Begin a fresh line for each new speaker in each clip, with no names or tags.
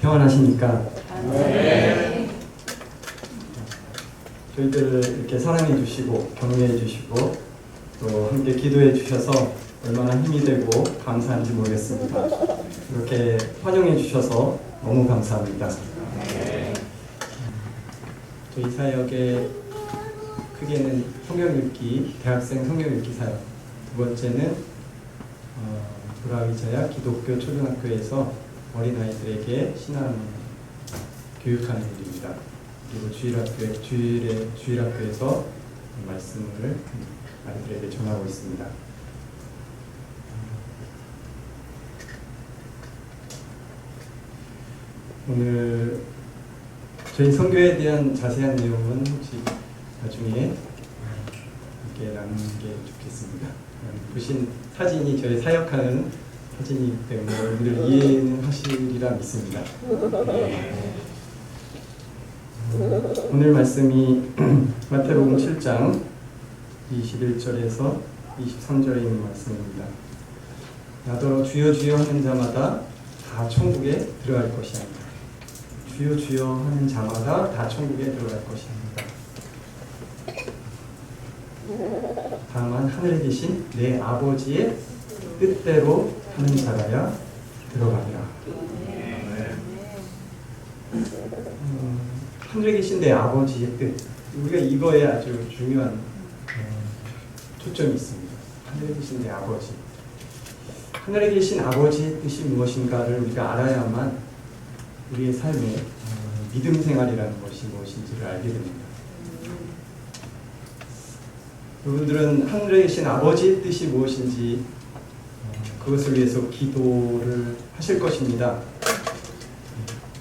평안하십니까?
네.
저희들을 이렇게 사랑해 주시고 격려해 주시고 또 함께 기도해 주셔서 얼마나 힘이 되고 감사한지 모르겠습니다. 이렇게 환영해 주셔서 너무 감사합니다. 저희 사역의 크게는 성경 읽기, 대학생 성경 읽기 사역, 두 번째는 브라위자야 기독교 초등학교에서 어린아이들에게 신앙 교육하는 일입니다. 그리고 주일학교에서 말씀을 아이들에게 전하고 있습니다. 오늘 저희 선교에 대한 자세한 내용은 혹시 나중에 함께 나누는 게 좋겠습니다. 보신 사진이 저희 사역하는 사진이기 때문에 여러분들 이해는 하시리라 믿습니다. 오늘 말씀이 마태복음 7장 21절에서 23절에 있는 말씀입니다. 나더러 주여 주여 하는 자마다 다 천국에 들어갈 것이 아니다. 주여 주여 하는 자마다 다 천국에 들어갈 것이 아니다. 다만 하늘에 계신 내 아버지의 뜻대로 하는 자라야 들어가리라. 하늘에 계신 내 아버지의 뜻, 우리가 이거에 아주 중요한 초점이 있습니다. 하늘에 계신 내 아버지, 하늘에 계신 아버지의 뜻이 무엇인가를 우리가 알아야만 우리의 삶에 믿음 생활이라는 것이 무엇인지를 알게 됩니다. 여러분들은 하늘에 계신 아버지의 뜻이 무엇인지 그것을 위해서 기도를 하실 것입니다.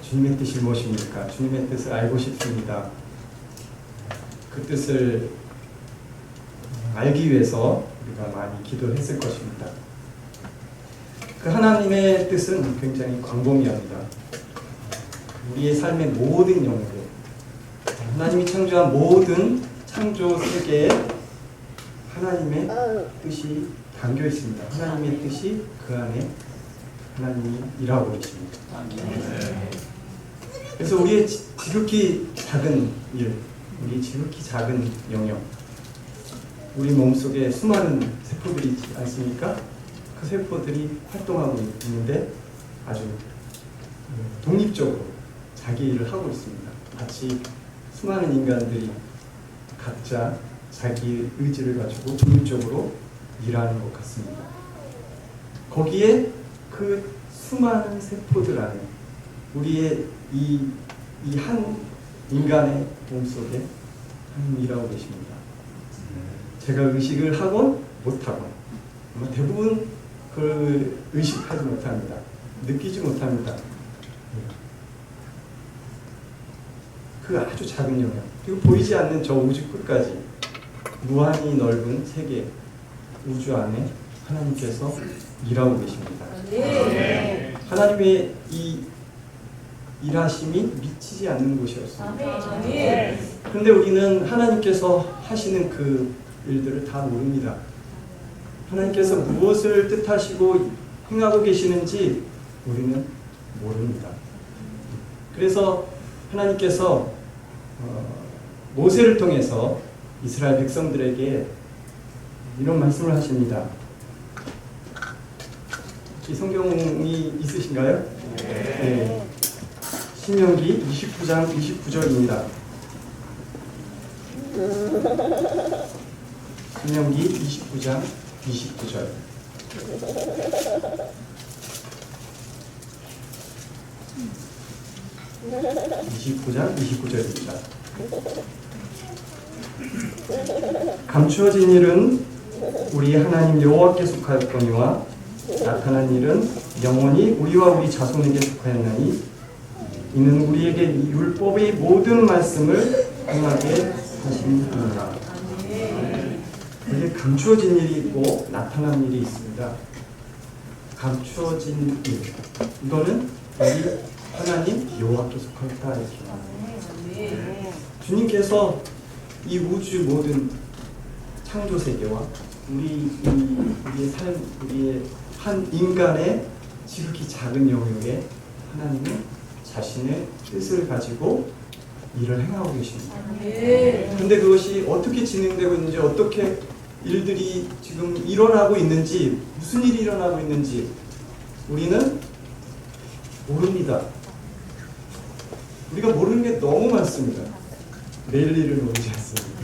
주님의 뜻이 무엇입니까? 주님의 뜻을 알고 싶습니다. 그 뜻을 알기 위해서 우리가 많이 기도했을 것입니다. 그 하나님의 뜻은 굉장히 광범위합니다. 우리의 삶의 모든 영역, 하나님이 창조한 모든 창조 세계에 하나님의 뜻이 담겨 있습니다. 하나님의 뜻이 그 안에 하나님이 일하고 계십니다. 그래서 우리의 지극히 작은 일, 우리 지극히 작은 영역, 우리 몸속에 수많은 세포들이 있지 않습니까? 그 세포들이 활동하고 있는데 아주 독립적으로 자기 일을 하고 있습니다. 마치 수많은 인간들이 각자 자기 의지를 가지고 독립적으로 일하는 것 같습니다. 거기에 그 수많은 세포들 안에 우리의 이 한 인간의 몸속에 하나님이 일하고 계십니다. 제가 의식을 하건 못하건 대부분 그 의식하지 못합니다. 느끼지 못합니다. 그 아주 작은 영역, 그리고 보이지 않는 저 우주 끝까지 무한히 넓은 세계, 우주 안에 하나님께서 일하고 계십니다. 하나님의 이 일하심이 미치지 않는 곳이었습니다. 그런데 우리는 하나님께서 하시는 그 일들을 다 모릅니다. 하나님께서 무엇을 뜻하시고 행하고 계시는지 우리는 모릅니다. 그래서 하나님께서 모세를 통해서 이스라엘 백성들에게 이런 말씀을 하십니다. 이 성경이 있으신가요? 네. 신명기 29장 29절입니다. 신명기 29장 29절. (29장 29절입니다) 감추어진 일은 우리 하나님 여호와께 속하였거니와 나타난 일은 영원히 우리와 우리 자손에게 속하였나니 이는 우리에게 이 율법의 모든 말씀을 행하게 하심이니라. 이게 감추어진 일이 있고 나타난 일이 있습니다. 감추어진 일, 이거는 우리 하나님 여호와께 속하였다 이렇게 말합니다. 주님께서 이 우주 모든 창조 세계와 우리의 삶, 우리의 한 인간의 지극히 작은 영역에 하나님은 자신의 뜻을 가지고 일을 행하고 계십니다. 그런데 그것이 어떻게 진행되고 있는지, 어떻게 일들이 지금 일어나고 있는지, 무슨 일이 일어나고 있는지 우리는 모릅니다. 우리가 모르는 게 너무 많습니다. 내일 일을 모르지 않습니다.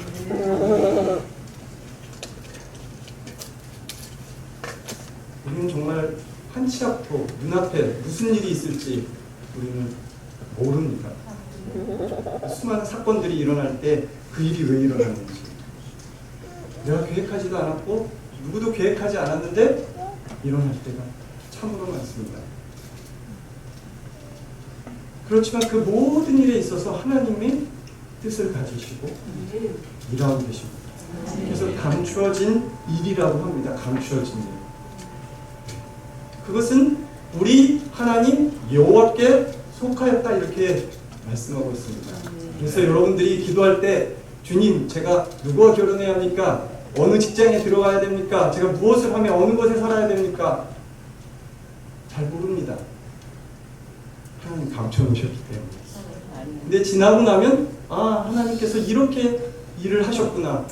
우리는 정말 한 치 앞으로 눈앞에 무슨 일이 있을지 우리는 모릅니다. 수많은 사건들이 일어날 때 그 일이 왜 일어났는지, 내가 계획하지도 않았고 누구도 계획하지 않았는데 일어날 때가 참으로 많습니다. 그렇지만 그 모든 일에 있어서 하나님의 뜻을 가지시고 일하고 계십니다. 그래서 감추어진 일이라고 합니다. 감추어진 일. 그것은 우리 하나님 여호와께 속하였다, 이렇게 말씀하고 있습니다. 그래서 여러분들이 기도할 때 주님, 제가 누구와 결혼해야 합니까? 어느 직장에 들어가야 됩니까? 제가 무엇을 하며 어느 곳에 살아야 됩니까? 잘 모릅니다. 하나님 감춰놓으셨기 때문에. 근데 지나고 나면 하나님께서 이렇게 일을 하셨구나,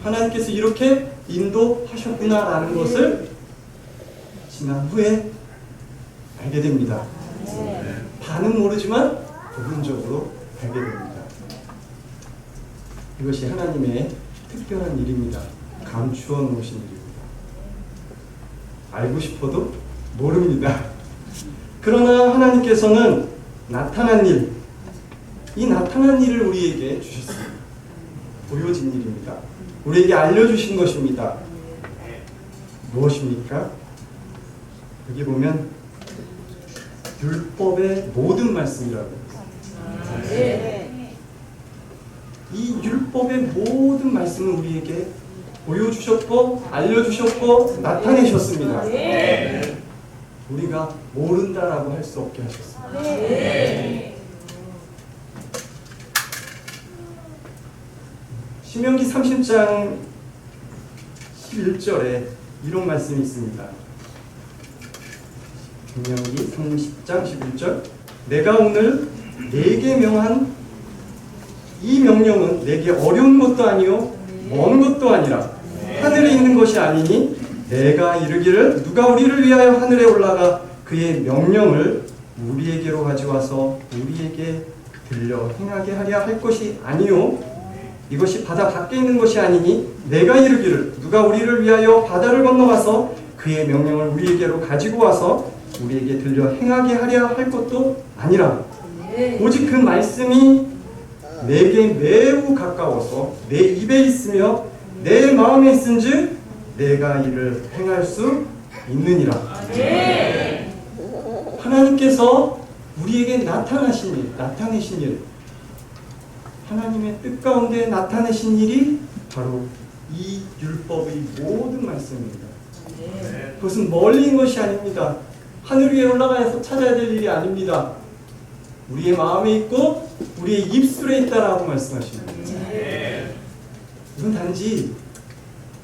하나님께서 이렇게 인도하셨구나 라는 것을 지난 후에 알게 됩니다. 다는 모르지만 부분적으로 알게 됩니다. 이것이 하나님의 특별한 일입니다. 감추어 놓으신 일입니다. 알고 싶어도 모릅니다. 그러나 하나님께서는 나타난 일, 이 나타난 일을 우리에게 주셨습니다. 보여진 일입니다. 우리에게 알려주신 것입니다. 무엇입니까? 여기 보면 율법의 모든 말씀이라고 합니다. 이 율법의 모든 말씀을 우리에게 보여주셨고 알려주셨고 나타내셨습니다. 우리가 모른다라고 할 수 없게 하셨습니다. 신명기 30장 11절에 이런 말씀이 있습니다. 신명기 30장 11절, 내가 오늘 네게 명한 이 명령은 내게 어려운 것도 아니요 먼 것도 아니라 하늘에 있는 것이 아니니 내가 이르기를 누가 우리를 위하여 하늘에 올라가 그의 명령을 우리에게로 가져와서 우리에게 들려 행하게 하려 할 것이 아니요 이것이 바다 밖에 있는 것이 아니니 내가 이르기를 누가 우리를 위하여 바다를 건너가서 그의 명령을 우리에게로 가지고 와서 우리에게 들려 행하게 하려 할 것도 아니라 오직 그 말씀이 내게 매우 가까워서 내 입에 있으며 내 마음에 있은즉 내가 이를 행할 수 있느니라. 하나님께서 우리에게 나타내신 일, 하나님의 뜻 가운데 나타내신 일이 바로 이 율법의 모든 말씀입니다. 그것은 멀리 있는 것이 아닙니다. 하늘 위에 올라가서 찾아야 될 일이 아닙니다. 우리의 마음에 있고 우리의 입술에 있다라고 말씀하십니다. 이건 단지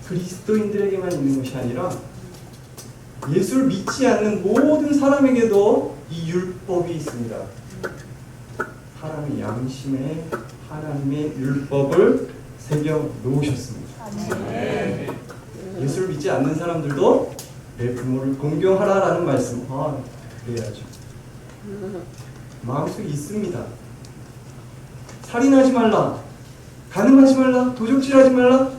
그리스도인들에게만 있는 것이 아니라 예수를 믿지 않는 모든 사람에게도 이 율법이 있습니다. 사람의 양심에 하나님의 율법을 새겨 놓으셨습니다. 예수를 믿지 않는 사람들도 내 부모를 공경하라라는 말씀, 그래야죠. 마음속에 있습니다. 살인하지 말라, 간음하지 말라, 도적질하지 말라,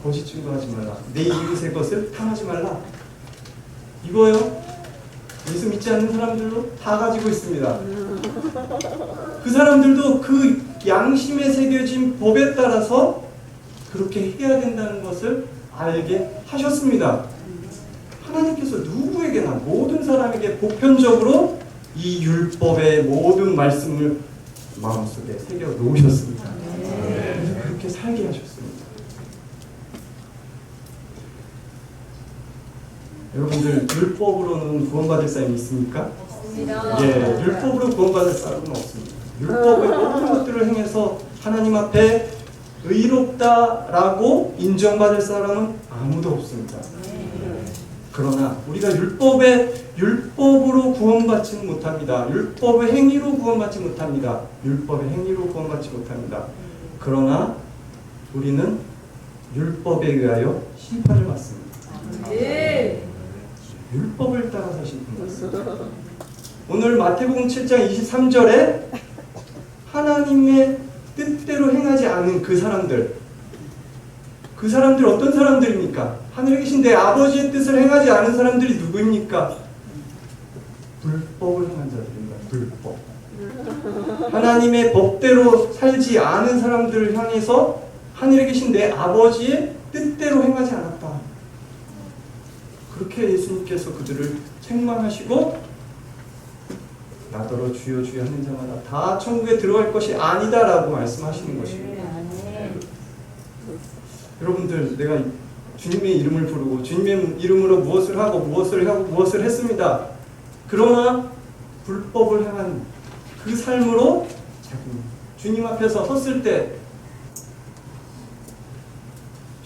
거짓 증거하지 말라, 내 이웃의 것을 탐하지 말라. 이거요, 예수 믿지 않는 사람들도 다 가지고 있습니다. 그 사람들도 그 양심에 새겨진 법에 따라서 그렇게 해야 된다는 것을 알게 하셨습니다. 하나님께서 누구에게나 모든 사람에게 보편적으로 이 율법의 모든 말씀을 마음속에 새겨 놓으셨습니다. 그래서 그렇게 살게 하셨습니다. 여러분들 율법으로는 구원받을 사람이 있습니까? 없습니다. 율법으로 구원받을 사람은 없습니다. 율법의 모든 것들을 행해서 하나님 앞에 의롭다라고 인정받을 사람은 아무도 없습니다. 그러나 우리가 율법으로 구원받지 못합니다. 율법의 행위로 구원받지 못합니다. 율법의 행위로 구원받지 못합니다. 그러나 우리는 율법에 의하여 심판을 받습니다.
네.
율법을 따라서 심판받습니다. 오늘 마태복음 7장 23절에 하나님의 뜻대로 행하지 않은 그 사람들 어떤 사람들입니까? 하늘에 계신 내 아버지의 뜻을 행하지 않은 사람들이 누구입니까? 불법을 행한 자들입니다. 불법. 하나님의 법대로 살지 않은 사람들을 향해서 하늘에 계신 내 아버지의 뜻대로 행하지 않았다. 그렇게 예수님께서 그들을 책망하시고 나더러 주여 주여 하는 자마다 다 천국에 들어갈 것이 아니다라고 말씀하시는 것입니다. 여러분들, 내가 주님의 이름을 부르고 주님의 이름으로 무엇을 하고 무엇을 했습니다. 그러나 불법을 향한 그 삶으로 주님 앞에서 섰을 때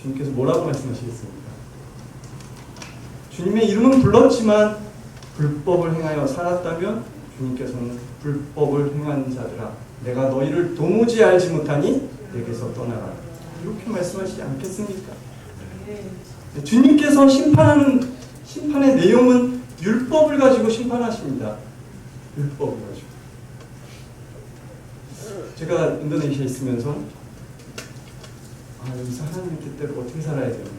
주님께서 뭐라고 말씀하시겠습니까? 주님의 이름은 불렀지만 불법을 행하여 살았다면 주님께서는 불법을 행한 자들아, 내가 너희를 도무지 알지 못하니 내게서 떠나라, 이렇게 말씀하시지 않겠습니까? 주님께서 심판의 내용은 율법을 가지고 심판하십니다. 율법을 가지고. 제가 인도네시아에 있으면서 여기서 하나님의 뜻대로 어떻게 살아야 되나,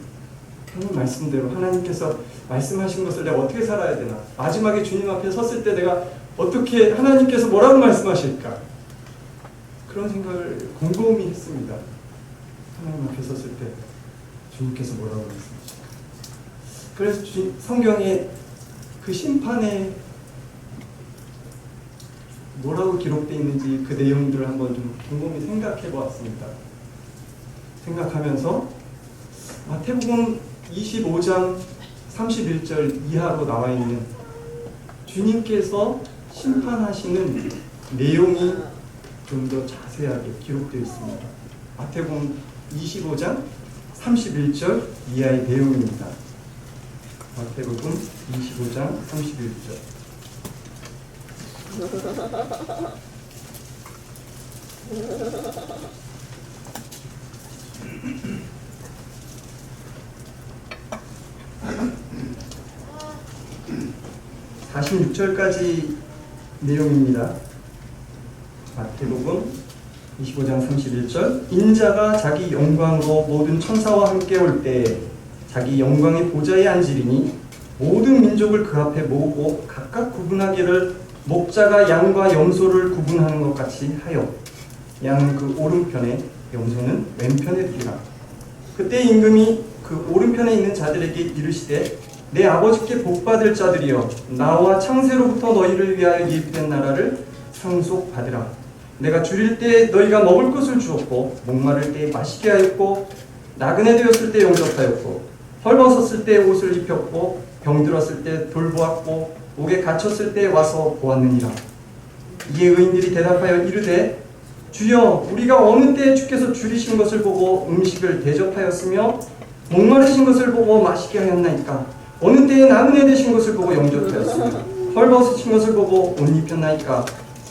하나님 말씀대로 하나님께서 말씀하신 것을 내가 어떻게 살아야 되나, 마지막에 주님 앞에 섰을 때 내가 어떻게, 하나님께서 뭐라고 말씀하실까, 그런 생각을 곰곰이 했습니다. 하나님 앞에 섰을 때 주님께서 뭐라고 말씀하실까. 그래서 성경에 그 심판에 뭐라고 기록되어 있는지 그 내용들을 한번 좀 곰곰이 생각해 보았습니다. 생각하면서 마태복음 25장 31절 이하로 나와 있는 주님께서 심판하시는 내용이 좀 더 자세하게 기록되어 있습니다. 마태복음 25장 31절 이하의 내용입니다. 마태복음 25장 31절. 46절까지 내용입니다. 마태복음 25장 31절. 인자가 자기 영광으로 모든 천사와 함께 올 때 자기 영광의 보좌에 앉으리니 모든 민족을 그 앞에 모으고 각각 구분하기를 목자가 양과 염소를 구분하는 것 같이 하여 양은 그 오른편에 염소는 왼편에 두리라. 그때 임금이 그 오른편에 있는 자들에게 이르시되 내 아버지께 복받을 자들이여, 나와 창세로부터 너희를 위하여 예비된 나라를 상속받으라. 내가 줄일 때 너희가 먹을 것을 주었고, 목마를 때 마시게 하였고, 나그네 되었을 때 영접하였고, 헐벗었을 때 옷을 입혔고, 병들었을 때 돌보았고, 옥에 갇혔을 때 와서 보았느니라. 이에 의인들이 대답하여 이르되 주여, 우리가 어느 때에 주께서 줄이신 것을 보고 음식을 대접하였으며 목마르신 것을 보고 마시게 하였나이까? 어느 때에 나그네 되신 것을 보고 영접하였으며 헐벗으신 것을 보고 옷 입혔나이까?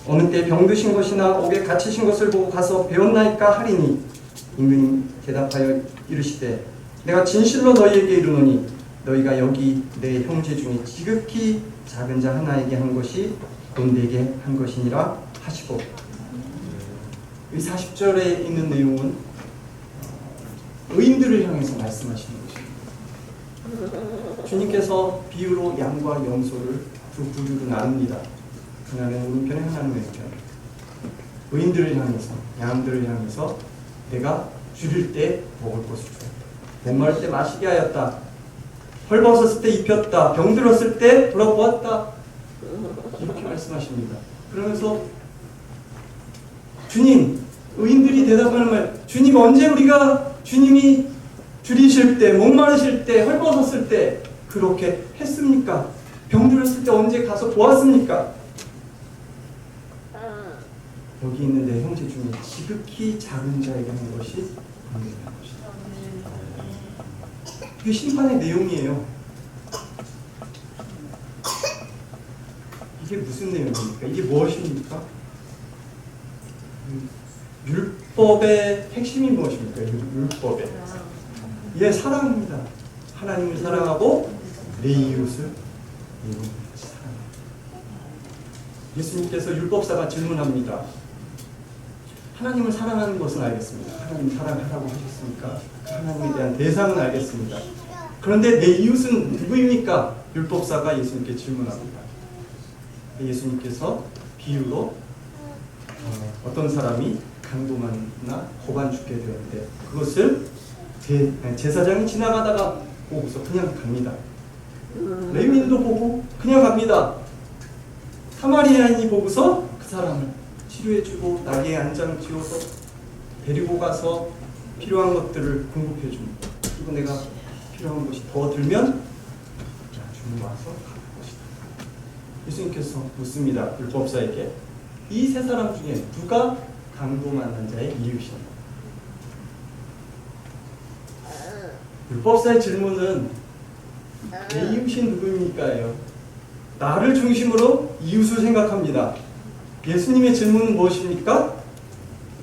어느 때 병드신 것이나 옥에 갇히신 것을 보고 가서 배웠나이까 하리니, 임금이 대답하여 이르시되 내가 진실로 너희에게 이르노니 너희가 여기 내 형제 중에 지극히 작은 자 하나에게 한 것이 곧 내게 한 것이니라 하시고, 이 40절에 있는 내용은 의인들을 향해서 말씀하시는 것입니다. 주님께서 비유로 양과 염소를 두 부류로 나눕니다. 하나는 오른편에, 하나는 왼편. 의인들을 향해서, 양들을 향해서 내가 줄일 때 먹을 것을 주었다, 목마를 때 마시게 하였다, 헐벗었을 때 입혔다, 병들었을 때 돌아보았다, 이렇게 말씀하십니다. 그러면서 주님, 의인들이 대답하는 말, 주님 언제 우리가 주님이 줄이실 때, 목마르실 때, 헐벗었을 때 그렇게 했습니까? 병들었을 때 언제 가서 보았습니까? 여기 있는 내 형제 중에 지극히 작은 자에게 하는 것이 관계된 것이다. 이게 심판의 내용이에요. 이게 무슨 내용입니까? 이게 무엇입니까? 율법의 핵심이 무엇입니까? 율법의 이게 사랑입니다. 하나님을 사랑하고 내 이웃을 사랑합니다. 예수님께서 율법사가 질문합니다. 하나님을 사랑하는 것은 알겠습니다. 하나님 사랑하라고 하셨으니까 그 하나님에 대한 대상은 알겠습니다. 그런데 내 이웃은 누구입니까? 율법사가 예수님께 질문합니다. 예수님께서 비유로 어떤 사람이 강도만이나 고관 죽게 되었는데 그것을 제사장이 지나가다가 보고서 그냥 갑니다. 레위인도 보고 그냥 갑니다. 사마리아인이 보고서 그 사람을 치료해주고 나귀에 안장 지어서 데리고 가서 필요한 것들을 공급해줍니다. 그리고 내가 필요한 것이 더 들면 주문 와서 갚을 것이다. 예수님께서 묻습니다. 율법사에게 이 세 사람 중에 누가 강도 만난 자의 이웃이냐? 율법사의 질문은 내 이웃이 누구입니까예요. 나를 중심으로 이웃을 생각합니다. 예수님의 질문은 무엇입니까?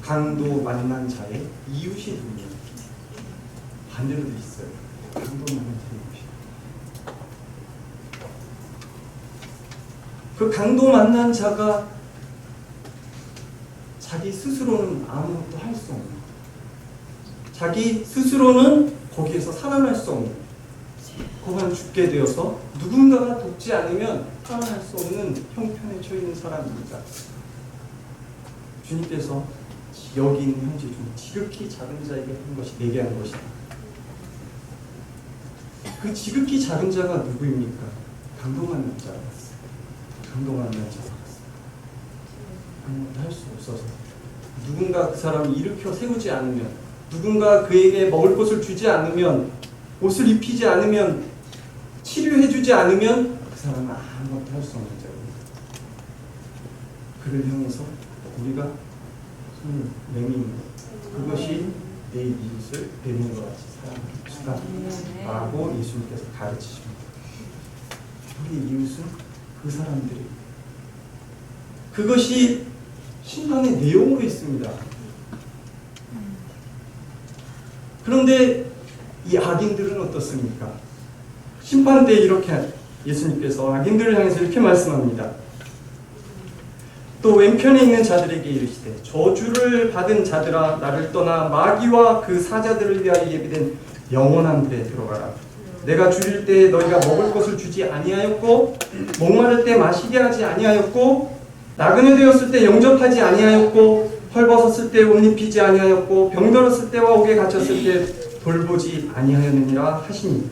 강도 만난 자의 이웃이 누구냐? 반대로도 있어요. 강도 만난 자의 이웃이. 그 강도 만난 자가 자기 스스로는 아무것도 할 수 없는, 자기 스스로는 거기에서 살아날 수 없는, 거기만 죽게 되어서 누군가가 돕지 않으면 살아날 수 없는 형편에 처해 있는 사람입니다. 주님께서 여기 있는 형제 중 지극히 작은 자에게 한 것이 내게 한 것이다. 그 지극히 작은 자가 누구입니까? 강도 만난 자가 있어요. 강도 만난 자가 있어요. 아무것도 할 수 없어서 누군가 그 사람을 일으켜 세우지 않으면, 누군가 그에게 먹을 것을 주지 않으면, 옷을 입히지 않으면, 치료해주지 않으면 그 사람은 아무것도 할 수 없는 자입니다. 그를 향해서 우리가 손을 내미는 것, 그것이 내 이웃을 내는 것 같이 사랑합시다 라고 예수님께서 가르치십니다. 우리 이웃은 그 사람들이, 그것이 심판의 내용으로 있습니다. 그런데 이 악인들은 어떻습니까? 심판 때 이렇게 예수님께서 악인들을 향해서 이렇게 말씀합니다. 또 왼편에 있는 자들에게 이르시되 저주를 받은 자들아 나를 떠나 마귀와 그 사자들을 위하여 예비된 영원한 불에 들어가라. 내가 줄일 때 너희가 먹을 것을 주지 아니하였고 목마를 때 마시게 하지 아니하였고 나그네 되었을 때 영접하지 아니하였고 헐벗었을 때 옷 입히지 아니하였고 병들었을 때와 옥에 갇혔을 때 돌보지 아니하였느니라 하시니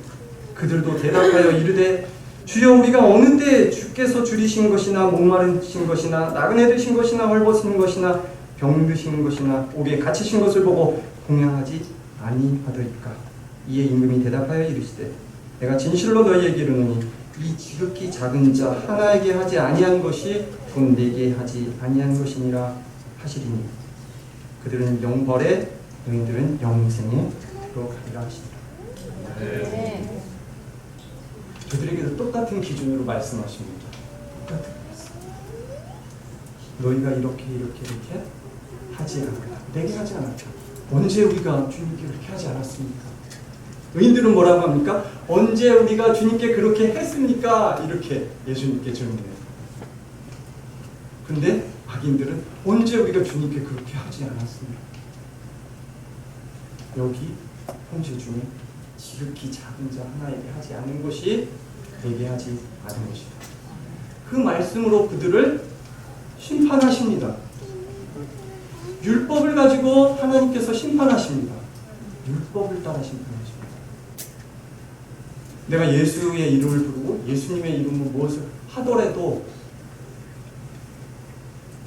그들도 대답하여 이르되 주여 우리가 어느 때 주께서 줄이신 것이나 목마르신 것이나 나그네 되신 것이나 헐벗은 것이나 병드신 것이나 옥에 갇히신 것을 보고 공양하지 아니하더이까. 이에 임금이 대답하여 이르시되 내가 진실로 너희에게 이르노니 이 지극히 작은 자 하나에게 하지 아니한 것이 곧 내게 하지 아니한 것이니라 하시리니 그들은 영벌에 너희들은 영생에 들어가리라 하시니라. 네. 저들에게도 똑같은 기준으로 말씀하십니다. 똑같은 말씀. 너희가 이렇게 하지 않았다. 내게 하지 않았다. 언제 우리가 주님께 그렇게 하지 않았습니까? 의인들은 뭐라고 합니까? 언제 우리가 주님께 그렇게 했습니까? 이렇게 예수님께 질문해요. 근데 악인들은 언제 우리가 주님께 그렇게 하지 않았습니까? 여기 형제 중에 지극히 작은 자 하나에게 하지 않은 것이 내게 하지 않은 것이다. 그 말씀으로 그들을 심판하십니다. 율법을 가지고 하나님께서 심판하십니다. 율법을 따라 심판하십니다. 내가 예수의 이름을 부르고 예수님의 이름으로 무엇을 하더라도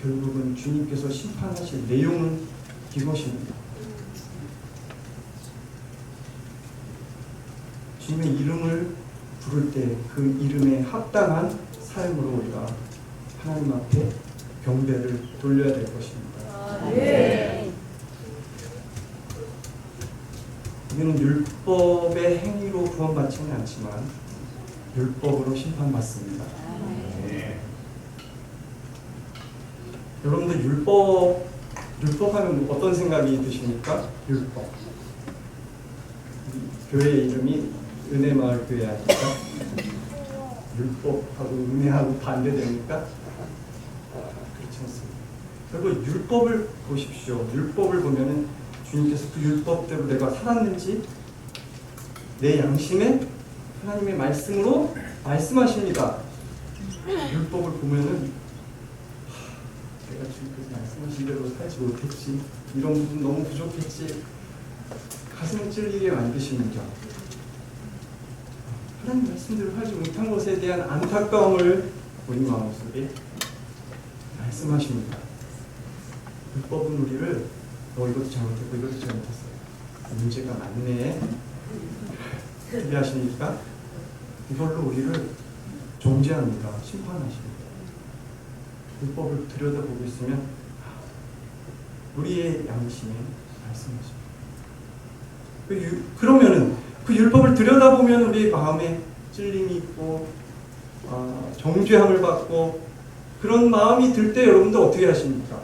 결국은 주님께서 심판하실 내용은 이것입니다. 주님의 이름을 부를 때 그 이름에 합당한 삶으로 우리가 하나님 앞에 경배를 돌려야 될 것입니다. 네. 우리는 율법의 행위로 구원받지는 않지만 율법으로 심판받습니다. 네. 여러분들 율법하면 어떤 생각이 드십니까? 율법. 교회 이름이 은혜마을교회 아닙니까? 율법하고 은혜하고 반대됩니까? 그렇지 않습니다. 그리고 율법을 보십시오. 율법을 보면은 주님께서 그 율법대로 내가 살았는지 내 양심에 하나님의 말씀으로 말씀하십니다. 율법을 보면은 내가 주님께서 말씀하신 대로 살지 못했지, 이런 부분 너무 부족했지, 가슴을 찔리게 만드십니다. 하나님 말씀대로 살지 못한 것에 대한 안타까움을 우리 마음속에 말씀하십니다. 율법은 우리를 이것도 잘못했고 이것도 잘못했어, 문제가 많네, 어떻게 하십니까? 이걸로 우리를 정죄합니다. 심판하십니다. 율법을 들여다보고 있으면 우리의 양심에 말씀하십니다. 그러면은 그 율법을 들여다보면 우리 마음에 찔림이 있고 정죄함을 받고 그런 마음이 들 때 여러분들 어떻게 하십니까?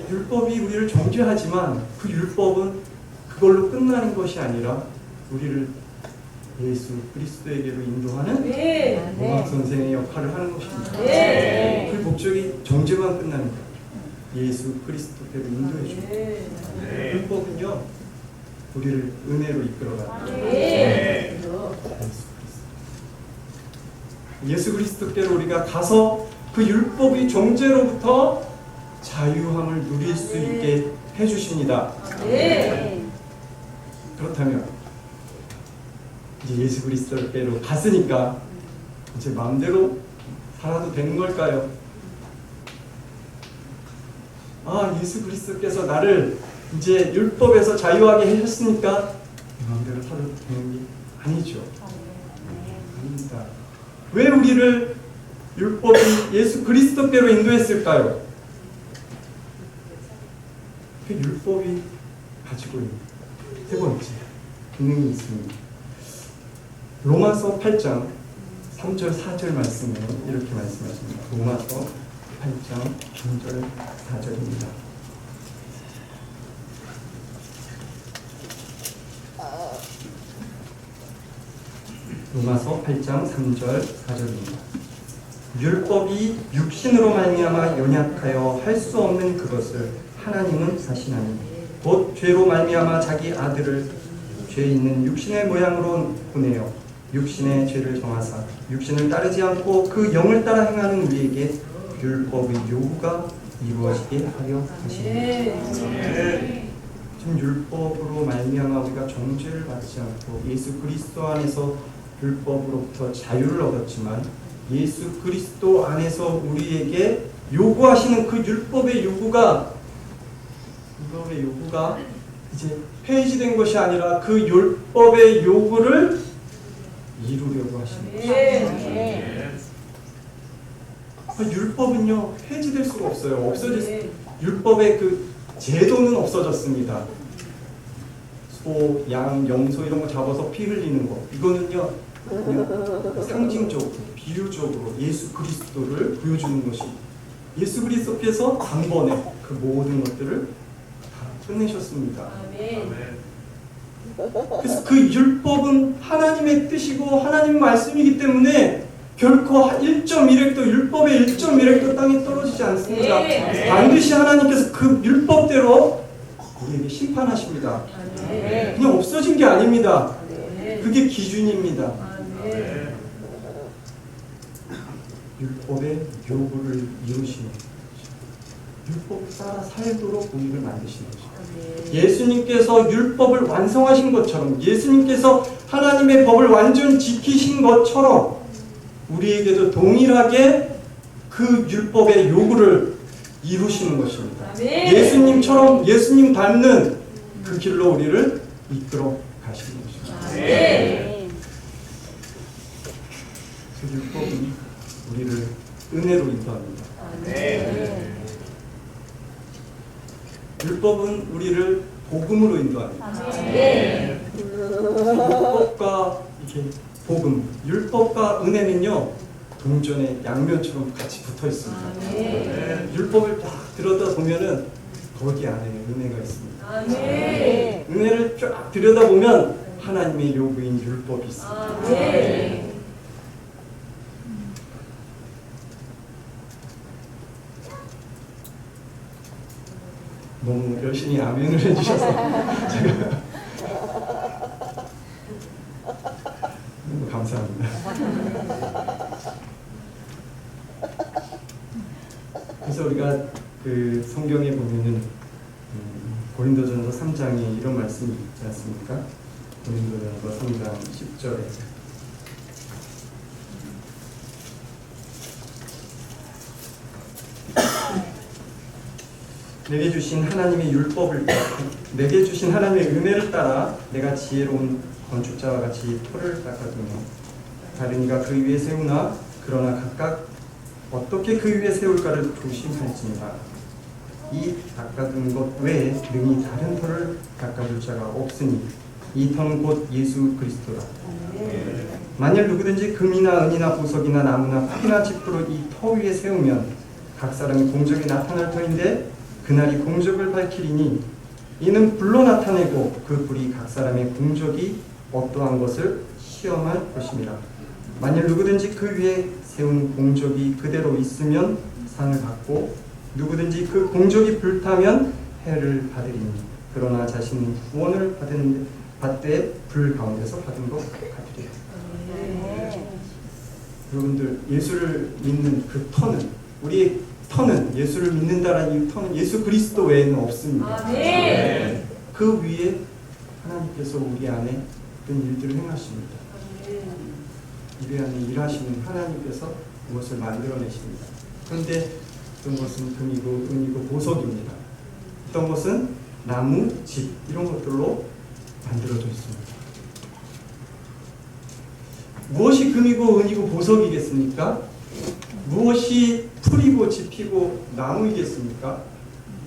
율법이 우리를 정죄하지만 그 율법은 그걸로 끝나는 것이 아니라 우리를 예수 그리스도에게로 인도하는 공학 선생의 역할을 하는 것입니다. 그 목적이 정죄만 끝나는 거예요. 예수 그리스도께로 인도해 줍니다. 율법은요, 우리를 은혜로 이끌어가는 예수 그리스도께로 우리가 가서 그 율법의 정죄로부터 자유함을 누릴 수 있게 해주십니다. 그렇다면 이제 예수 그리스도께로 갔으니까 이제 마음대로 살아도 되는 걸까요? 예수 그리스도께서 나를 이제 율법에서 자유하게 해주셨으니까 마음대로 살아도 되는 게 아니죠. 아닙니다. 왜 우리를 율법이 예수 그리스도께로 인도했을까요? 그 율법이 가지고 있는 세 번째 기능이 있습니다. 로마서 8장 3절 4절 말씀에 이렇게 말씀하십니다. 로마서 8장 3절 4절입니다. 로마서 8장 3절 4절입니다. 율법이 육신으로 말미암아 연약하여 할 수 없는 그것을 하나님은 사시나니 곧 죄로 말미암아 자기 아들을 죄 있는 육신의 모양으로 보내어 육신의 죄를 정하사 육신을 따르지 않고 그 영을 따라 행하는 우리에게 율법의 요구가 이루어지게 하려 하십니다. 지금 율법으로 말미암아 우리가 정죄를 받지 않고 예수 그리스도 안에서 율법으로부터 자유를 얻었지만 예수 그리스도 안에서 우리에게 요구하시는 그 율법의 요구가 이제 폐지된 것이 아니라 그 율법의 요구를 이루려고 하십니다. 율법은요 폐지될 수가 없어요. 율법의 그 제도는 없어졌습니다. 소, 양, 염소 이런 거 잡아서 피 흘리는 거, 이거는요 그냥 상징적으로 비유적으로 예수 그리스도를 보여주는 것이, 예수 그리스도께서 단번에 그 모든 것들을 다 끝내셨습니다. 그래서 그 율법은 하나님의 뜻이고 하나님 말씀이기 때문에 결코 1.1획도 율법의 1.1획도 땅에 떨어지지 않습니다. 반드시 하나님께서 그 율법대로 우리에게 심판하십니다. 그냥 없어진 게 아닙니다. 그게 기준입니다. 율법의 요구를 이루시는 율법 따라 살도록 우리를 만드시는 것입니다. 예수님께서 율법을 완성하신 것처럼, 예수님께서 하나님의 법을 완전히 지키신 것처럼 우리에게도 동일하게 그 율법의 요구를 이루시는 것입니다. 예수님처럼 예수님 닮는 그 길로 우리를 이끌어 가시는 것입니다. 그 율법은 우리를 은혜로 인도합니다. 율법은 우리를 복음으로 인도합니다. 율법과 이게 복음, 율법과 은혜는요 동전의 양면처럼 같이 붙어 있습니다. 네, 율법을 딱 들여다 보면은 거기 안에 은혜가 있습니다. 은혜를 쫙 들여다 보면 하나님의 요구인 율법이 있습니다. 너무 열심히 아멘을 해주셔서 제가 너무 감사합니다. 그래서 우리가 그 성경에 보면은 고린도전서 3장에 이런 말씀이 있지 않습니까? 고린도전서 3장 10절에 내게 주신 하나님의 율법을 내게 주신 하나님의 은혜를 따라 내가 지혜로운 건축자와 같이 토를 닦아두며 다른 이가 그 위에 세우나 그러나 각각 어떻게 그 위에 세울까를 조심할지니라. 이 닦아둔 것 외에 능히 다른 터를 닦아줄 자가 없으니 이 터는 곧 예수 그리스도라. 만일 누구든지 금이나 은이나 보석이나 나무나 풀이나 지프로 이 터 위에 세우면 각 사람의 공적이 나타날 터인데 그날이 공적을 밝히리니 이는 불로 나타내고 그 불이 각 사람의 공적이 어떠한 것을 시험할 것입니다. 만일 누구든지 그 위에 세운 공적이 그대로 있으면 상을 받고 누구든지 그 공적이 불타면 해를 받으리니 그러나 자신은 구원을 받되 불 가운데서 받은 것 같으리라. 여러분들 예수를 믿는 그 터는 우리의 터는 예수를 믿는다라는 이 터는 예수 그리스도 외에는 없습니다. 그 위에 하나님께서 우리 안에 어떤 일들을 행하십니다. 우리 안에 일하시는 하나님께서 무엇을 만들어내십니다. 그런데 어떤 것은 금이고 은이고 보석입니다. 어떤 것은 나무, 집 이런 것들로 만들어져 있습니다. 무엇이 금이고 은이고 보석이겠습니까? 무엇이 풀이고 짚이고 나무이겠습니까?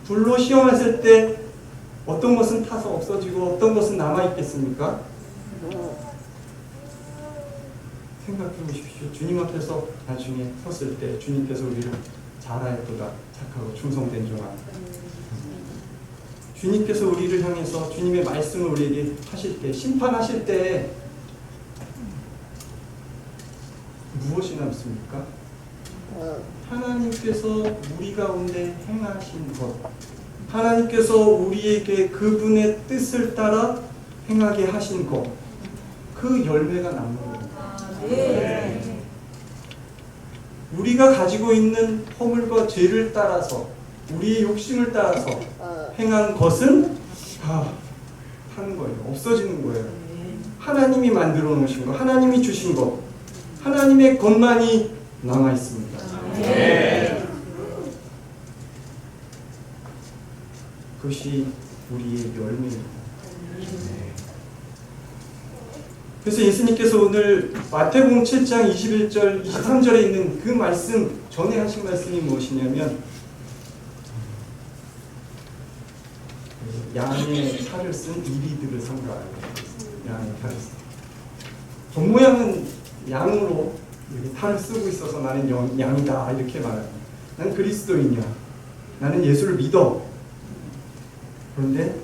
불로 시험했을 때 어떤 것은 타서 없어지고 어떤 것은 남아있겠습니까? 생각해 보십시오. 주님 앞에서 나중에 섰을 때 주님께서 우리를 잘하였도다 착하고 충성된 종아. 주님께서 우리를 향해서 주님의 말씀을 우리에게 하실 때 심판하실 때 무엇이 남습니까? 하나님께서 우리 가운데 행하신 것, 하나님께서 우리에게 그분의 뜻을 따라 행하게 하신 것, 그 열매가 남는 겁니다. 우리가 가지고 있는 허물과 죄를 따라서 우리의 욕심을 따라서 행한 것은 다 타는 거예요. 없어지는 거예요. 하나님이 만들어 놓으신 것, 하나님이 주신 것, 하나님의 것만이 남아 있습니다. 그것이 우리의 열매입니다. 그래서 예수님께서 오늘 마태복음 7장 21절, 23절에 있는 그 말씀, 전에 하신 말씀이 무엇이냐면 양의 탈을 쓴 이리들을 상가하는 양의 탈을 쓴. 겉모양은 양으로 이렇게 탈을 쓰고 있어서 나는 양이다 이렇게 말합니다. 나는 그리스도인이야. 나는 예수를 믿어. 그런데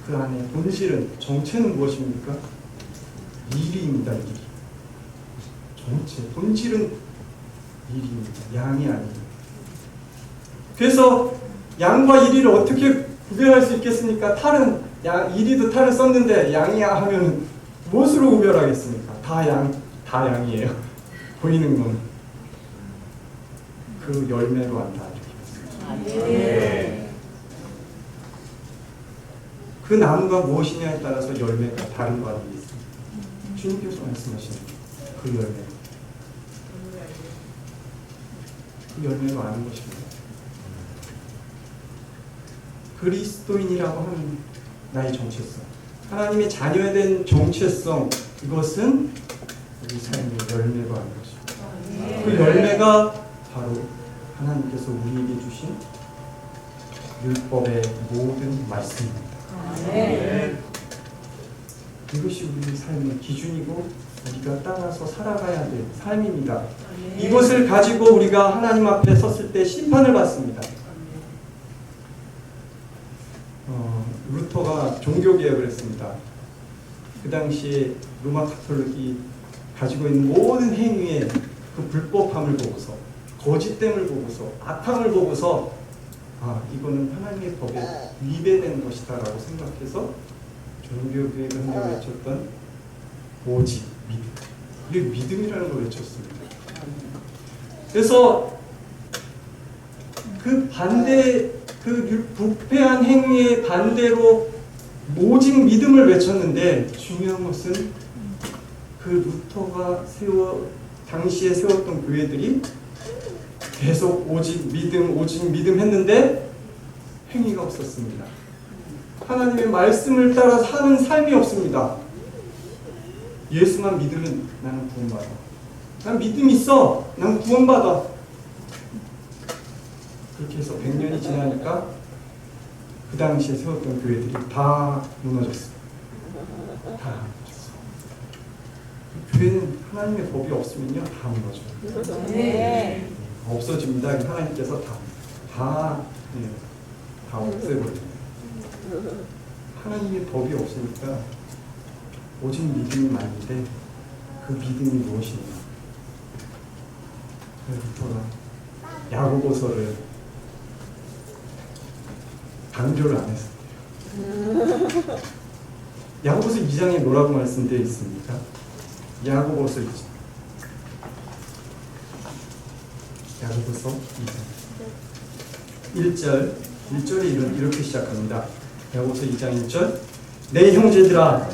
그 안에 본질은, 정체는 무엇입니까? 일입니다. 일. 정체, 본질은 일입니다. 양이 아닙니다. 그래서 양과 이리를 어떻게 구별할 수 있겠습니까? 탈은 이리도 탈을 썼는데 양이야 하면 무엇으로 구별하겠습니까? 다 양이에요. 보이는 건 그 열매로 안다. 그 나무가 무엇이냐에 따라서 열매가 다른 거 아니겠습니까? 주님께서 말씀하시는 그 열매, 그 열매로 아는 것입니다. 그리스도인이라고 하는 나의 정체성, 하나님의 자녀에 대한 정체성, 이것은 우리 삶의 열매로 아는 것입니다. 그 열매가 바로 하나님께서 우리에게 주신 율법의 모든 말씀입니다. 이것이 우리 삶의 기준이고 우리가 따라서 살아가야 될 삶입니다. 이것을 가지고 우리가 하나님 앞에 섰을 때 심판을 받습니다. 루터가 종교개혁을 했습니다. 그 당시에 로마 가톨릭이 가지고 있는 모든 행위의 그 불법함을 보고서, 거짓됨을 보고서, 악함을 보고서 이거는 하나님의 법에 위배된 것이다 라고 생각해서 종교개혁을 한다고 외쳤던 오직 믿음. 이게 믿음이라는 걸 외쳤습니다. 그래서 그 반대, 그 부패한 행위의 반대로 오직 믿음을 외쳤는데, 중요한 것은 그 루터가 당시에 세웠던 교회들이 계속 오직 믿음 했는데 행위가 없었습니다. 하나님의 말씀을 따라 사는 삶이 없습니다. 예수만 믿으면 나는 구원받아. 난 믿음 있어. 난 구원받아. 그렇게 해서 100년이 지나니까 그 당시에 세웠던 교회들이 다 무너졌어요. 다 무너졌어요. 교회는 하나님의 법이 없으면요, 다 무너져요. 네. 없어집니다. 하나님께서 다 없애버립니다. 하나님의 법이 없으니까 오직 믿음이 많은데 그 믿음이 무엇이냐? 루터가 야고보서를 강조를 안 했어요. 야고보서 2장에 뭐라고 말씀되어 있습니까? 야고보서 2장. 야고보서 2장 1절에 이렇게 시작합니다. 야고보서 2장 1절. 내 형제들아,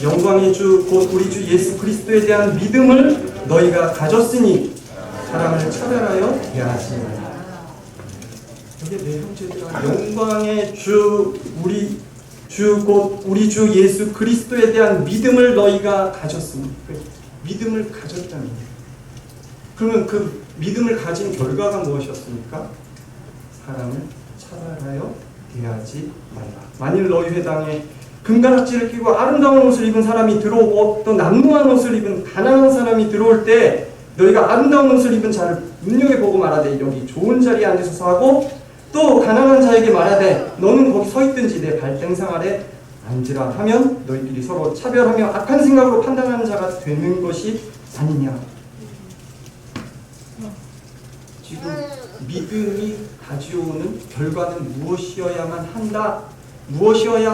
영광의 주 곧 우리 주 예수 그리스도에 대한 믿음을 너희가 가졌으니 사람을 차별하여 대하지 말라. 여기 내 형제들아, 영광의 주 곧 우리 주 예수 그리스도에 대한 믿음을 너희가 가졌으니, 믿음을 가졌다는 거예요. 그러면 그 믿음을 가진 결과가 무엇이었습니까? 사람을 차별하여 대하지 말라. 만일 너희 회당에 금가락지를 끼고 아름다운 옷을 입은 사람이 들어오고 또 남루한 옷을 입은 가난한 사람이 들어올 때 너희가 아름다운 옷을 입은 자를 눈여겨보고 말하되 여기 좋은 자리에 앉으소서 하고, 또 가난한 자에게 말하되 너는 거기 서 있든지 내 발등상 아래 앉으라 하면 너희끼리 서로 차별하며 악한 생각으로 판단하는 자가 되는 것이 아니냐. 지금 믿음이 가져오는 결과는 무엇이어야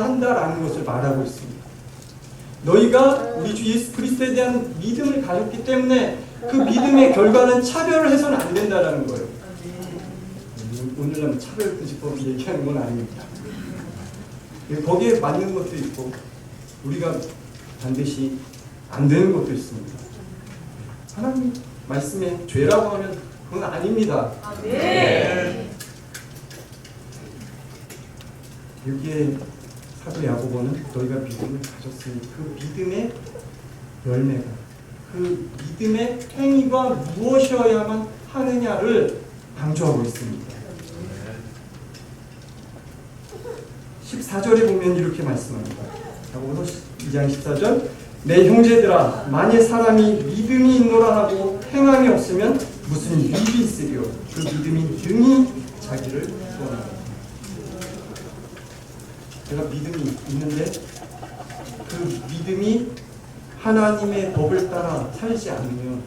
한다라는 것을 말하고 있습니다. 너희가 우리 주 예수 그리스도에 대한 믿음을 가졌기 때문에 그 믿음의 결과는 차별을 해서는 안 된다라는 거예요. 오늘날 차별금지법 얘기하는 건 아닙니다. 거기에 맞는 것도 있고 우리가 반드시 안 되는 것도 있습니다. 하나님 말씀에 죄라고 하면 그건 아닙니다. 네. 여기에 사도 야고보는 너희가 믿음을 가졌으니 그 믿음의 열매가, 그 믿음의 행위가 무엇이어야만 하느냐를 강조하고 있습니다. 14절에 보면 이렇게 말씀합니다. 야고보서 2장 14절. 내 형제들아, 만일 사람이 믿음이 있노라 하고 행함이 없으면 무슨 유익이 있으리요? 그 믿음이 능히 자기를 구원하라. 내가 믿음이 있는데 그 믿음이 하나님의 법을 따라 살지 않으면,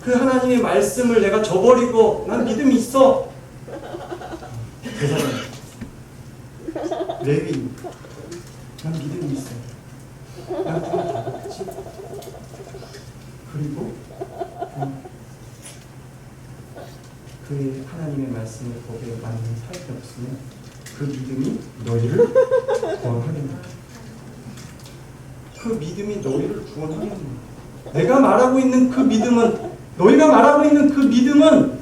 그 하나님의 말씀을 내가 저버리고 난 믿음이 있어, 대사님 레위, 난 믿음이 있어, 난 그건 다르지. 그리고 그 하나님의 말씀을 법에 맞는 삶이 없으면 그 믿음이 너희를 구원하겠느냐. 그 믿음이 너희를 구원하겠느냐. 내가 말하고 있는 그 믿음은, 너희가 말하고 있는 그 믿음은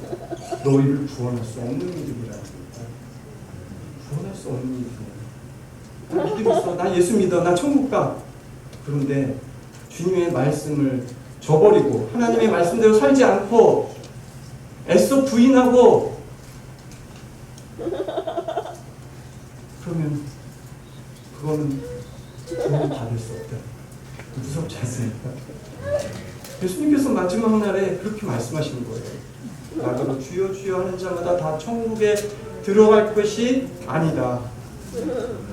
너희를 구원할 수 없는 믿음이라는 거예요. 구원할 수 없는 믿음이에요. 나 믿음 있어, 나 예수 믿어, 나 천국 가. 그런데 주님의 말씀을 저버리고 하나님의 말씀대로 살지 않고 애써 부인하고, 그러면 그거는 구원 받을 수 없다. 무섭지 않습니까? 예수님께서 마지막 날에 그렇게 말씀하시는 거예요. 나더러 주여 주여 하는 자마다 다 천국에 들어갈 것이 아니다.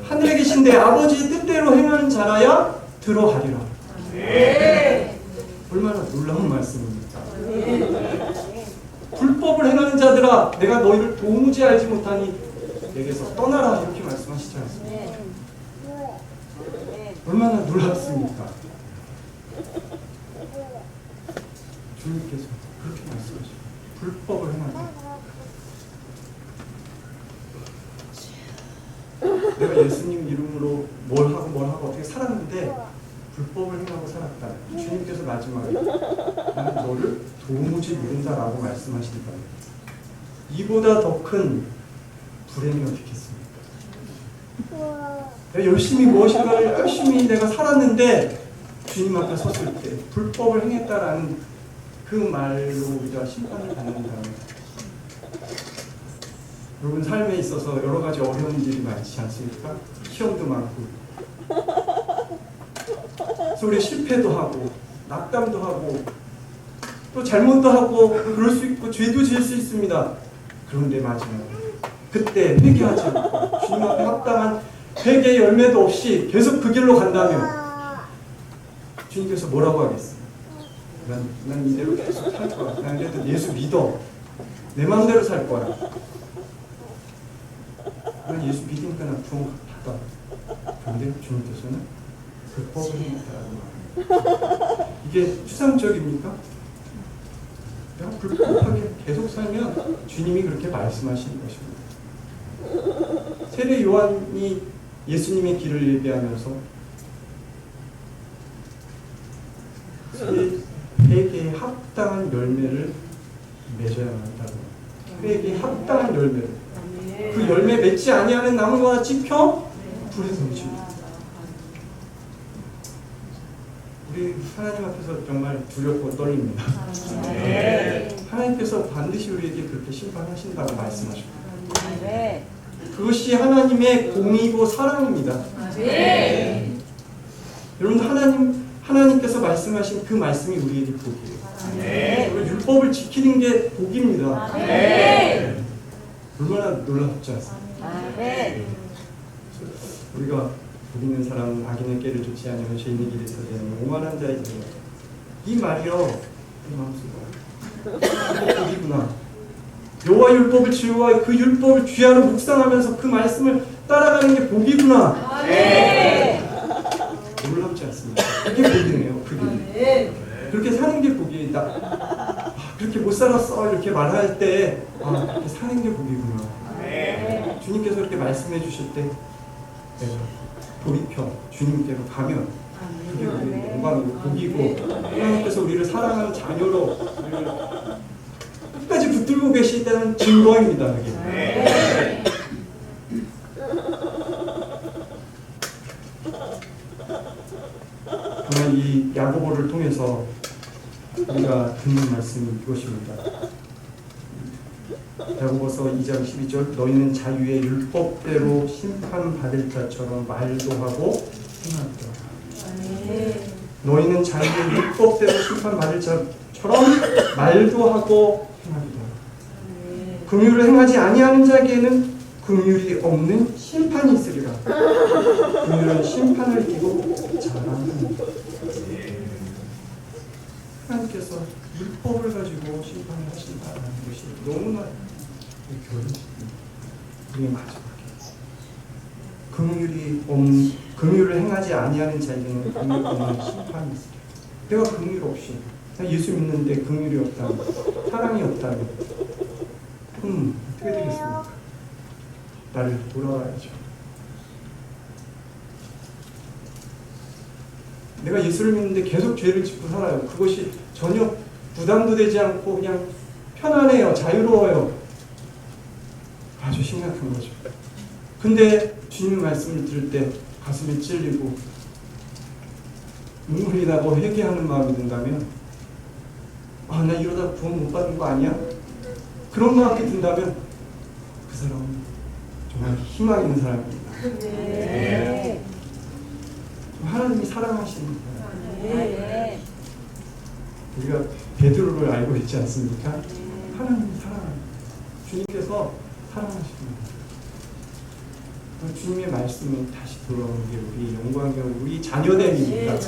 하늘에 계신 내 아버지의 뜻대로 행하는 자라야 들어가리라. 네. 얼마나 놀라운 말씀입니까? 네. 불법을 행하는 자들아, 내가 너희를 도무지 알지 못하니 내게서 떠나라, 이렇게 말씀하시지 않습니까? 네. 얼마나 놀랍습니까? 주님께서 그렇게 말씀하시고 불법을 행하는 내가 예수님 이름으로 뭘 하고 어떻게 살았는데 불법을 행하고 살았다. 주님께서 마지막에 나는 너를 도무지 모른다라고 말씀하신다. 이보다 더 큰 불행이 어디 있겠습니까? 내가 열심히 내가 살았는데 주님 앞에 섰을 때 불법을 행했다라는 그 말로 우리가 심판을 받는다면, 여러분 삶에 있어서 여러 가지 어려운 일이 많지 않습니까? 시험도 많고, 소리 실패도 하고, 낙담도 하고, 또 잘못도 하고, 그럴 수 있고, 죄도 지을 수 있습니다. 그런데 마지막에 그때 회개하지 않고 주님 앞에 합당한 회개의 열매도 없이 계속 그 길로 간다면 주님께서 뭐라고 하겠어요? 난 이대로 계속 살 거야. 난 그래도 예수 믿어. 내 마음대로 살 거야. 난 예수 믿으니까 난 구원 받아. 그런데 주님께서는 불법을 행했다라는 말이에요. 이게 추상적입니까? 내가 불법하게 계속 살면 주님이 그렇게 말씀하시는 것입니다. 세례 요한이 예수님의 길을 예배하면서 세계에 합당한 열매를 맺어야 한다고. 세계에 합당한 열매를. 그 열매 맺지 아니하는 나무가 찝혀 불에 던집니다. 우리 하나님 앞에서 정말 두렵고 떨립니다. 하나님께서 반드시 우리에게 그렇게 심판하신다고 말씀하십니다. 그것이 하나님의 공의고 사랑입니다. 여러분, 하나님께서 말씀하신 그 말씀이 우리에게 복이에요. 율법을 지키는 게 복입니다. 얼마나 놀랍지 않습니까? 우리가 복 있는 사람은 악인의 꾀를 좇지 아니하며 죄인의 길에 서지 아니하며 오만한 자의 길에 이 말이요, 이 마음속에 복이구나. 여호와 율법을 지루하여 그 율법을 귀하로 묵상하면서 그 말씀을 따라가는 게 복이구나. 놀랍지 않습니까? 그게 복이네요. 그게 그렇게 사는 게 복이다. 그렇게 못 살았어 이렇게 말할 때 그렇게 사는 게 복이구나. 주님께서 이렇게 말씀해 주실 때 돌이켜 주님께로 가면 그게 우리의 영광이고 복이고, 하나님께서 우리를 사랑하는 자녀로 우리를 끝까지 붙들고 계시다는 증거입니다. 그게. 정말 이 야고보를 통해서 우리가 듣는 말씀이 이것입니다. 야고보서 2장 12절, 너희는 자유의 율법대로 심판받을 자처럼 말도 하고 행하더라. 너희는 자유의 율법대로 심판받을 자처럼 말도 하고 행하더라. 긍휼을 행하지 아니하는 자에게는 긍휼이 없는 심판이 있으리라. 긍휼은 심판을 이기고 자랑하는 것. 하나님께서 율법을 가지고 심판을 하신다는 것이 너무나 교훈입니다. 우리의 마지막에 긍휼을 행하지 아니하는 자에게는 긍휼 없는 심판이 있으리라. 내가 긍휼 없이 예수 믿는데 긍휼이 없다면, 사랑이 없다면 어떻게 되겠습니까? 나를 돌아와야죠. 내가 예수를 믿는데 계속 죄를 짓고 살아요. 그것이 전혀 부담도 되지 않고 그냥 편안해요. 자유로워요. 아주 심각한 거죠. 근데 주님 말씀을 들을 때 가슴이 찔리고 눈물이 나고 회개하는 마음이 든다면, 나 이러다 구원 못 받는 거 아니야? 그런 마음이 든다면 그 사람은 정말 희망 있는 사람입니다. 하나님이 사랑하시는 거예요. 우리가 베드로를 알고 있지 않습니까? 하나님 사랑합니다. 주님께서 사랑하십니다. 주님의 말씀은 다시 돌아오는 게 우리 영광이 우리 자녀됨입니다.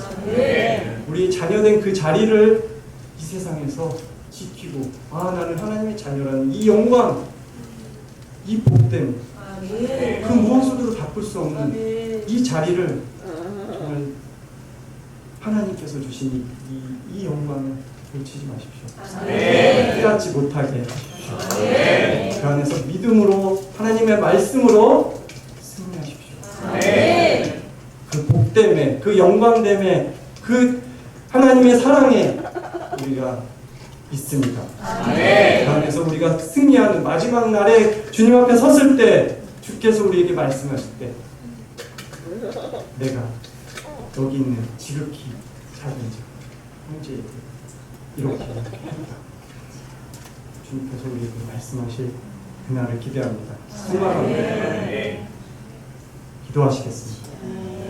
우리 자녀된 그 자리를 이 세상에서 지키고 나는 하나님의 자녀라는 이 영광, 이 복됨, 그 무엇으로도 바꿀 수 없는 이 자리를 정말 하나님께서 주신 이 영광을 놓치지 마십시오. 빼앗지 못하게 하십시오. 그 안에서 믿음으로 하나님의 말씀으로 승리하십시오. 그 복됨에, 그 영광됨에, 그 하나님의 사랑에 우리가 있습니다. 그 안에서 우리가 승리하는 마지막 날에 주님 앞에 섰을 때 주께서 우리에게 말씀하실 때 내가 여기 있는 지극히 작은 자 형제에게 이렇게 했다. 주님께서 우리에게 말씀하실 그날을 기대합니다. 소망합니다. 기도하시겠습니다.